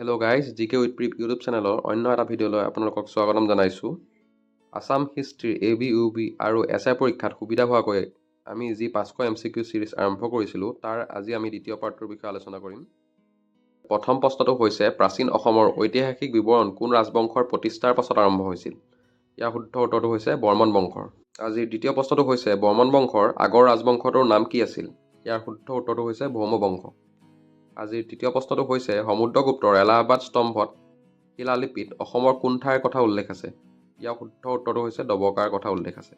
Hello' guys, জিকে with প্ৰিপ YouTube চেনেলৰ অন্য এটা ভিডিঅ'লৈ আপোনালোকক স্বাগতম জনাইছোঁ। আছাম হিষ্ট্ৰী ABUB আৰু SI পৰীক্ষাত সুবিধা হোৱাকৈ আমি যি 500 MCQ চিৰিজ আৰম্ভ কৰিছিলোঁ তাৰ আজি আমি দ্বিতীয় পাৰ্টটোৰ বিষয়ে আলোচনা কৰিম। প্ৰথম প্ৰশ্নটো হৈছে প্ৰাচীন অসমৰ ঐতিহাসিক বিৱৰণ কোন ৰাজবংশৰ প্ৰতিষ্ঠাৰ পাছত আৰম্ভ হৈছিল? ইয়াৰ শুদ্ধ উত্তৰটো হৈছে বৰ্মন বংশৰ। আজিৰ দ্বিতীয় প্ৰশ্নটো হৈছে বৰ্মন বংশৰ আগৰ ৰাজবংশটোৰ নাম কি আছিল? ইয়াৰ শুদ্ধ উত্তৰটো হৈছে ভৌম বংশ। আজিৰ তৃতীয় প্ৰশ্নটো হৈছে সমুদ্ৰগুপ্তৰ এলাহাবাদ স্তম্ভত শিলালিপিত অসমৰ কোন ঠাইৰ কথা উল্লেখ আছে? ইয়াৰ শুদ্ধ উত্তৰটো হৈছে ডবকাৰ কথা উল্লেখ আছে।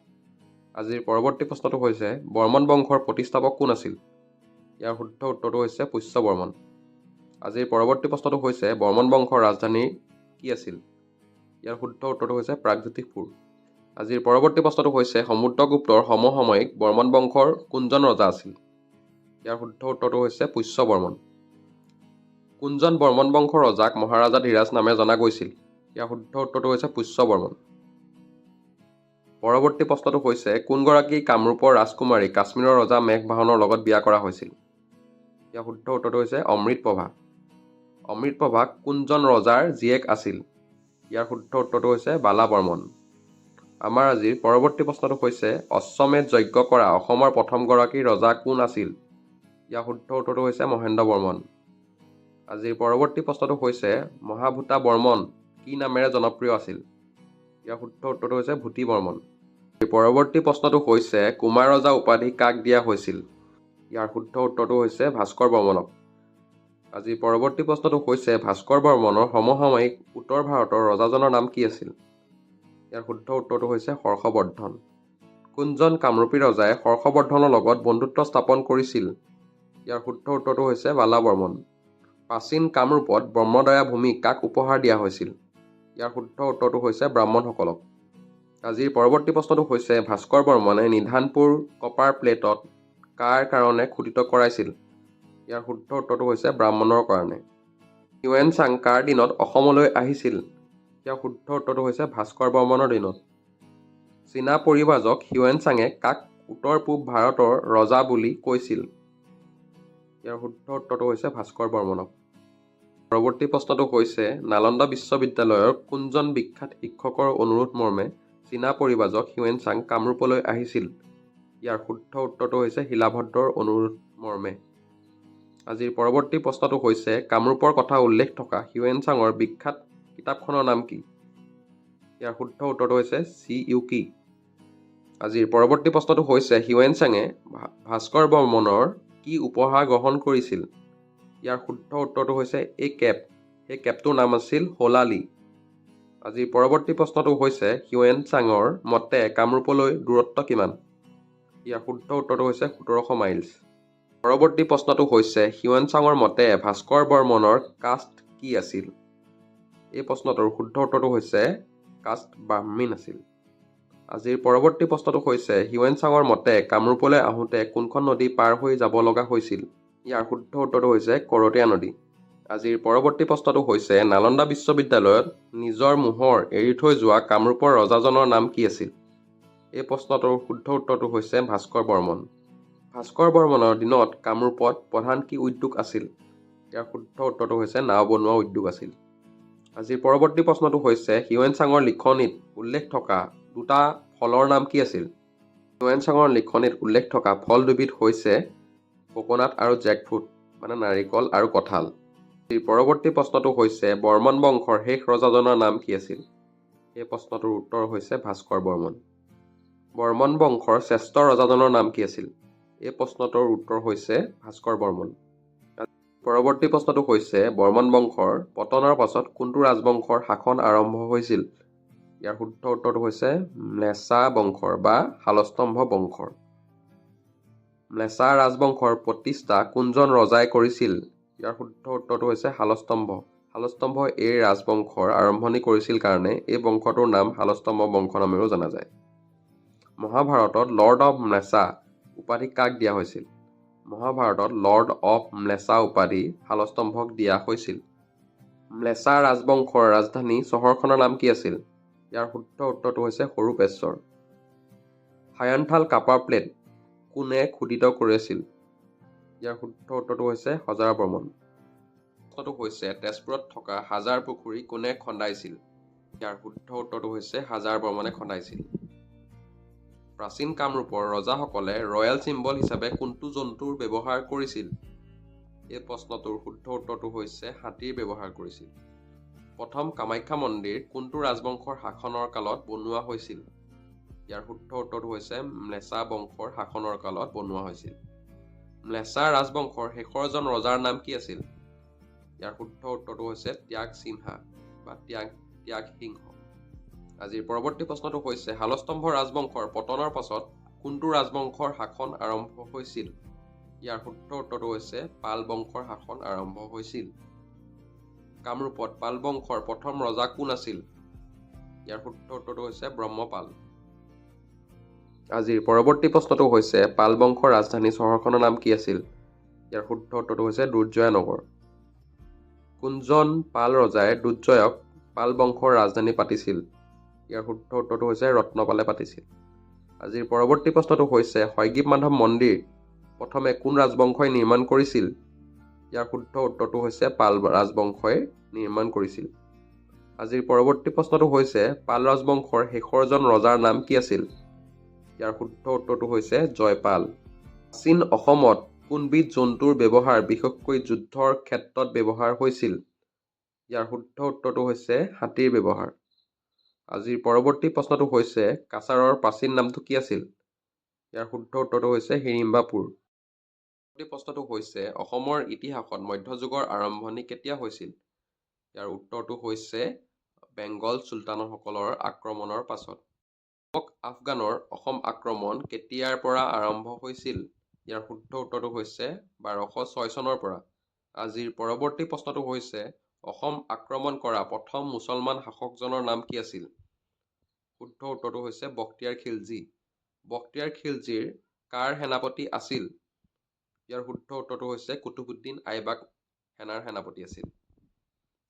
আজিৰ পৰৱৰ্তী প্ৰশ্নটো হৈছে বৰ্মন বংশৰ প্ৰতিষ্ঠাপক কোন আছিল? ইয়াৰ শুদ্ধ উত্তৰটো হৈছে পুষ্য বৰ্মন। আজিৰ পৰৱৰ্তী প্ৰশ্নটো হৈছে বৰ্মন বংশৰ ৰাজধানী কি আছিল? ইয়াৰ শুদ্ধ উত্তৰটো হৈছে প্ৰাগজ্যোতিষপুৰ। আজিৰ পৰৱৰ্তী প্ৰশ্নটো হৈছে সমুদ্ৰগুপ্তৰ সমসাময়িক বৰ্মন বংশৰ কোনজন ৰজা আছিল? ইয়াৰ শুদ্ধ উত্তৰটো হৈছে পুষ্য বৰ্মন। কোনজন বৰ্মন বংশৰ ৰজাক মহাৰাজা ধীৰাজ নামে জনা গৈছিল? ইয়াৰ শুদ্ধ উত্তৰটো হৈছে পুষ্য বৰ্মন। পৰৱৰ্তী প্ৰশ্নটো হৈছে কোনগৰাকী কামৰূপৰ ৰাজকুমাৰী কাশ্মীৰৰ ৰজা মেঘবাহনৰ লগত বিয়া কৰা হৈছিল? ইয়াৰ শুদ্ধ উত্তৰটো হৈছে অমৃতপ্ৰভা। অমৃতপ্ৰভা কোনজন ৰজাৰ জীয়েক আছিল? ইয়াৰ শুদ্ধ উত্তৰটো হৈছে বালা বৰ্মন। আমাৰ আজিৰ পৰৱৰ্তী প্ৰশ্নটো হৈছে অশ্বমেধ যজ্ঞ কৰা অসমৰ প্ৰথমগৰাকী ৰজা কোন আছিল? ইয়াৰ শুদ্ধ উত্তৰটো হৈছে মহেন্দ্ৰ বৰ্মন। আজিৰ পৰৱৰ্তী প্ৰশ্নটো হৈছে মহাভূতা বৰ্মন কি নামেৰে জনপ্ৰিয় আছিল? ইয়াৰ শুদ্ধ উত্তৰটো হৈছে ভূতি বৰ্মন। পৰৱৰ্তী প্ৰশ্নটো হৈছে কুমাৰ ৰজা উপাধি কাক দিয়া হৈছিল? ইয়াৰ শুদ্ধ উত্তৰটো হৈছে ভাস্কৰ বৰ্মনক। আজিৰ পৰৱৰ্তী প্ৰশ্নটো হৈছে ভাস্কৰ বৰ্মনৰ সমসাময়িক উত্তৰ ভাৰতৰ ৰজাজনৰ নাম কি আছিল? ইয়াৰ শুদ্ধ উত্তৰটো হৈছে হৰ্ষবৰ্ধন। কোনজন কামৰূপী ৰজাই হৰ্ষবৰ্ধনৰ লগত বন্ধুত্ব স্থাপন কৰিছিল? ইয়াৰ শুদ্ধ উত্তৰটো হৈছে বালা বৰ্মন। প্ৰাচীন কামৰূপত ব্ৰহ্মদয়া ভূমি কাক উপহাৰ দিয়া হৈছিল? ইয়াৰ শুদ্ধ উত্তৰটো হৈছে ব্ৰাহ্মণসকলক। আজিৰ পৰৱৰ্তী প্ৰশ্নটো হৈছে ভাস্কৰ বৰ্মনে নিধানপুৰ কপাৰ প্লেটত কাৰ কাৰণে খোদিত কৰাইছিল? ইয়াৰ শুদ্ধ উত্তৰটো হৈছে ব্ৰাহ্মণৰ কাৰণে। হিউৱেন চাং কাৰ দিনত অসমলৈ আহিছিল? ইয়াৰ শুদ্ধ উত্তৰটো হৈছে ভাস্কৰ বৰ্মনৰ দিনত। চীনা পৰিব্ৰাজক হিউৱেন-চাঙে কাক উত্তৰ পূব ভাৰতৰ ৰজা বুলি কৈছিল? ইয়াৰ শুদ্ধ উত্তৰটো হৈছে ভাস্কৰ বৰ্মনক। পৰৱৰ্তী প্ৰশ্নটো হৈছে নালন্দা বিশ্ববিদ্যালয়ৰ কোনজন বিখ্যাত শিক্ষকৰ অনুৰোধ মৰ্মে চীনা পৰিব্ৰাজক হিউৱেন-চাং কামৰূপলৈ আহিছিল? ইয়াৰ শুদ্ধ উত্তৰটো হৈছে শিলাভদ্ৰৰ অনুৰোধ মৰ্মে। আজিৰ পৰৱৰ্তী প্ৰশ্নটো হৈছে কামৰূপৰ কথা উল্লেখ থকা হিউৱেন-চাঙৰ বিখ্যাত কিতাপখনৰ নাম কি? ইয়াৰ শুদ্ধ উত্তৰটো হৈছে চি.ইউ.কি। আজিৰ পৰৱৰ্তী প্ৰশ্নটো হৈছে হিউৱেন-চাঙে ভাস্কৰ বৰ্মনৰ কি উপহাৰ গ্ৰহণ কৰিছিল? ইয়াৰ শুদ্ধ উত্তৰটো হৈছে এই কেপ। সেই কেপটোৰ নাম আছিল হোলালি। আজিৰ পৰৱৰ্তী প্ৰশ্নটো হৈছে হিউৱেন-চাঙৰ মতে কামৰূপলৈ দূৰত্ব কিমান? ইয়াৰ শুদ্ধ উত্তৰটো হৈছে 1700 মাইলছ। পৰৱৰ্তী প্ৰশ্নটো হৈছে হিউৱেন-চাঙৰ মতে ভাস্কৰ বৰ্মনৰ কাষ্ট কি আছিল? এই প্ৰশ্নটোৰ শুদ্ধ উত্তৰটো হৈছে কাষ্ট ব্ৰাহ্মীণ আছিল। আজিৰ পৰৱৰ্তী প্ৰশ্নটো হৈছে হিউৱেন-চাঙৰ মতে কামৰূপলৈ আহোঁতে কোনখন নদী পাৰ হৈ যাব লগা হৈছিল? ইয়াৰ শুদ্ধ উত্তৰটো হৈছে কৰতীয়া নদী। আজিৰ পৰৱৰ্তী প্ৰশ্নটো হৈছে নালন্দা বিশ্ববিদ্যালয়ত নিজৰ মোহৰ এৰি থৈ যোৱা কামৰূপৰ ৰজাজনৰ নাম কি আছিল? এই প্ৰশ্নটোৰ শুদ্ধ উত্তৰটো হৈছে ভাস্কৰ বৰ্মন। ভাস্কৰ বৰ্মনৰ দিনত কামৰূপত প্ৰধান কি উদ্যোগ আছিল? ইয়াৰ শুদ্ধ উত্তৰটো হৈছে নাও বনোৱা উদ্যোগ আছিল। আজিৰ পৰৱৰ্তী প্ৰশ্নটো হৈছে হিউৱেন-চাঙৰ লিখনিত উল্লেখ থকা দুটা ফলৰ নাম কি আছিল? হিউৱেন-চাঙৰ লিখনিত উল্লেখ থকা ফল দুবিধ হৈছে কোকোনাট আৰু জেকফ্ৰুট, মানে নাৰিকল আৰু কঁঠাল। এই পৰৱৰ্তী প্ৰশ্নটো হৈছে বৰ্মন বংশৰ শেষ ৰজাজনৰ নাম কি আছিল? এই প্ৰশ্নটোৰ উত্তৰ হৈছে ভাস্কৰ বৰ্মন। বৰ্মন বংশৰ শ্ৰেষ্ঠ ৰজাজনৰ নাম কি আছিল? এই প্ৰশ্নটোৰ উত্তৰ হৈছে ভাস্কৰ বৰ্মন। পৰৱৰ্তী প্ৰশ্নটো হৈছে বৰ্মন বংশৰ পতনৰ পাছত কোনটো ৰাজবংশৰ শাসন আৰম্ভ হৈছিল? ইয়াৰ শুদ্ধ উত্তৰটো হৈছে ম্লেছা বংশৰ বা শালস্তম্ভ বংশৰ। ম্লেছা ৰাজবংশৰ প্ৰতিষ্ঠা কোনজন ৰজাই কৰিছিল? ইয়াৰ শুদ্ধ উত্তৰটো হৈছে শালস্তম্ভ। শালস্তম্ভ এই ৰাজবংশৰ আৰম্ভণি কৰিছিল কাৰণে এই বংশটোৰ নাম শালস্তম্ভ বংশ নামেৰেও জনা যায়। মহাভাৰতত লৰ্ড অৱ ম্লেছা উপাধি কাক দিয়া হৈছিল? মহাভাৰতত লৰ্ড অৱ ম্লেছা উপাধি শালস্তম্ভক দিয়া হৈছিল। ম্লেছা ৰাজবংশৰ ৰাজধানী চহৰখনৰ নাম কি আছিল? ইয়াৰ শুদ্ধ উত্তৰটো হৈছে সৰুপেশ্বৰ। হায়ানথাল কাপাৰ প্লেট কোনে খোদিত কৰিছিল? ইয়াৰ শুদ্ধ উত্তৰটো হৈছে হজাৰা বৰ্মন। প্ৰশ্নটো হৈছে তেজপুৰত থকা হাজাৰ পুখুৰী কোনে খন্দাইছিল? ইয়াৰ শুদ্ধ উত্তৰটো হৈছে হাজাৰ বৰ্মনে খন্দাইছিল। প্ৰাচীন কামৰূপৰ ৰজাসকলে ৰয়েল চিম্বল হিচাপে কোনটো জন্তুৰ ব্যৱহাৰ কৰিছিল? এই প্ৰশ্নটোৰ শুদ্ধ উত্তৰটো হৈছে হাতীৰ ব্যৱহাৰ কৰিছিল। প্ৰথম কামাখ্যা মন্দিৰ কোনটো ৰাজবংশৰ শাসনৰ কালত বনোৱা হৈছিল? ইয়াৰ শুদ্ধ উত্তৰটো হৈছে ম্লেচ্ছা বংশৰ শাসনৰ কালত বনোৱা হৈছিল। ম্লেচ্ছা ৰাজবংশৰ শেষৰজন ৰজাৰ নাম কি আছিল? ইয়াৰ শুদ্ধ উত্তৰটো হৈছে ত্যাগ সিংহা বা ত্যাগ সিংহ। আজিৰ পৰৱৰ্তী প্ৰশ্নটো হৈছে শালস্তম্ভ ৰাজবংশৰ পতনৰ পাছত কোনটো ৰাজবংশৰ শাসন আৰম্ভ হৈছিল? ইয়াৰ শুদ্ধ উত্তৰটো হৈছে পাল বংশৰ শাসন আৰম্ভ হৈছিল। কামৰূপত পাল বংশৰ প্ৰথম ৰজা কোন আছিল? ইয়াৰ শুদ্ধ উত্তৰটো হৈছে ব্ৰহ্মপাল। আজিৰ পৰৱৰ্তী প্ৰশ্নটো হৈছে পাল বংশৰ ৰাজধানী চহৰখনৰ নাম কি আছিল? ইয়াৰ শুদ্ধ উত্তৰটো হৈছে দুৰ্জয় নগৰ। কোনজন পাল ৰজাই দুৰ্জয়ক পাল বংশৰ ৰাজধানী পাতিছিল? ইয়াৰ শুদ্ধ উত্তৰটো হৈছে ৰত্নপালে পাতিছিল। আজিৰ পৰৱৰ্তী প্ৰশ্নটো হৈছে হয়গ্ৰীৱ মাধৱ মন্দিৰ প্ৰথমে কোন ৰাজবংশই নিৰ্মাণ কৰিছিল? ইয়াৰ শুদ্ধ উত্তৰটো হৈছে পাল ৰাজবংশই নিৰ্মাণ কৰিছিল। আজিৰ পৰৱৰ্তী প্ৰশ্নটো হৈছে পাল ৰাজবংশৰ শেষৰজন ৰজাৰ নাম কি আছিল? ইয়াৰ শুদ্ধ উত্তৰটো হৈছে জয়পাল। প্ৰাচীন অসমত কোনবিধ জন্তুৰ ব্যৱহাৰ বিশেষকৈ যুদ্ধৰ ক্ষেত্ৰত ব্যৱহাৰ হৈছিল? ইয়াৰ শুদ্ধ উত্তৰটো হৈছে হাতীৰ ব্যৱহাৰ। আজিৰ পৰৱৰ্তী প্ৰশ্নটো হৈছে কাছাৰৰ প্ৰাচীন নামটো কি আছিল? ইয়াৰ শুদ্ধ উত্তৰটো হৈছে হিড়িম্বাপুৰ। পৰৱৰ্তী প্ৰশ্নটো হৈছে অসমৰ ইতিহাসত মধ্যযুগৰ আৰম্ভণি কেতিয়া হৈছিল? ইয়াৰ উত্তৰটো হৈছে বেংগল চুলতানসকলৰ আক্ৰমণৰ পাছত। আফগানৰ অসম আক্ৰমণ কেতিয়াৰ পৰা আৰম্ভ হৈছিল? ইয়াৰ শুদ্ধ উত্তৰটো হৈছে 1206 চনৰ পৰা। আজিৰ পৰৱৰ্তী প্ৰশ্নটো হৈছে অসম আক্ৰমণ কৰা প্ৰথম মুছলমান শাসকজনৰ নাম কি আছিল? শুদ্ধ উত্তৰটো হৈছে বখতিয়াৰ খিলজী। বখতিয়াৰ খিলজীৰ কাৰ সেনাপতি আছিল? ইয়াৰ শুদ্ধ উত্তৰটো হৈছে কুতুবুদ্দিন আইবাক সেনাৰ সেনাপতি আছিল।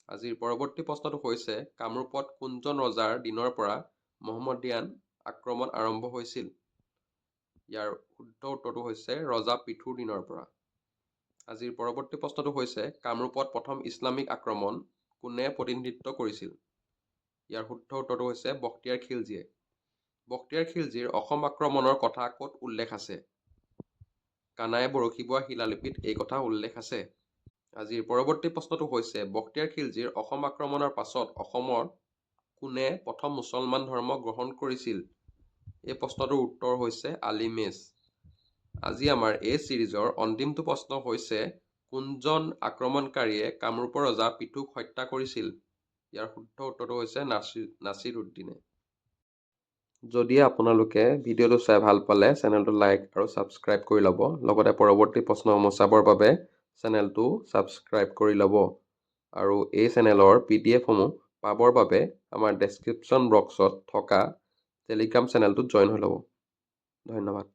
আজিৰ পৰৱৰ্তী প্ৰশ্নটো হৈছে কামৰূপত কোনজন ৰজাৰ দিনৰ পৰা মহম্মদিয়ান আক্ৰমণ আৰম্ভ হৈছিল? ইয়াৰ শুদ্ধ উত্তৰটো হৈছে ৰজা পৃথুৰ দিনৰ পৰা। আজিৰ পৰৱৰ্তী প্ৰশ্নটো হৈছে কামৰূপত প্ৰথম ইছলামিক আক্ৰমণ কোনে প্ৰতিনিধিত্ব কৰিছিল? ইয়াৰ শুদ্ধ উত্তৰটো হৈছে বখতিয়াৰ খিলজীয়ে। বখতিয়াৰ খিলজীৰ অসম আক্ৰমণৰ কথা ক'ত উল্লেখ আছে? কানাই বৰশী বোৱা শিলালিপিত এই কথা উল্লেখ আছে। আজিৰ পৰৱৰ্তী প্ৰশ্নটো হৈছে বখতিয়াৰ খিলজীৰ অসম আক্ৰমণৰ পাছত অসমৰ কোনে প্ৰথম মুছলমান ধৰ্ম গ্ৰহণ কৰিছিল? এই প্ৰশ্নটোৰ উত্তৰ হৈছে আলী মেছ। আজি আমাৰ এই ছিৰিজৰ অন্তিমটো প্ৰশ্ন হৈছে কোনজন আক্ৰমণকাৰীয়ে কামৰূপৰ ৰজা পৃথুক হত্যা কৰিছিল? ইয়াৰ শুদ্ধ উত্তৰটো হৈছে নাছিৰুদ্দিনে। যদি আপোনালোকে ভিডিঅ'টো চাই ভাল পালে চেনেলটো লাইক আৰু ছাবস্ক্ৰাইব কৰি ল'ব। লগতে পৰৱৰ্তী প্ৰশ্নসমূহ চাবৰ বাবে চেনেলটো ছাবস্ক্ৰাইব কৰি ল'ব। আৰু এই চেনেলৰ PDF-সমূহ পাবৰ বাবে আমাৰ ডেছক্ৰিপশ্যন বক্সত থকা টেলিগ্ৰাম চেনেলটোত জইন হৈ ল'ব। ধন্যবাদ।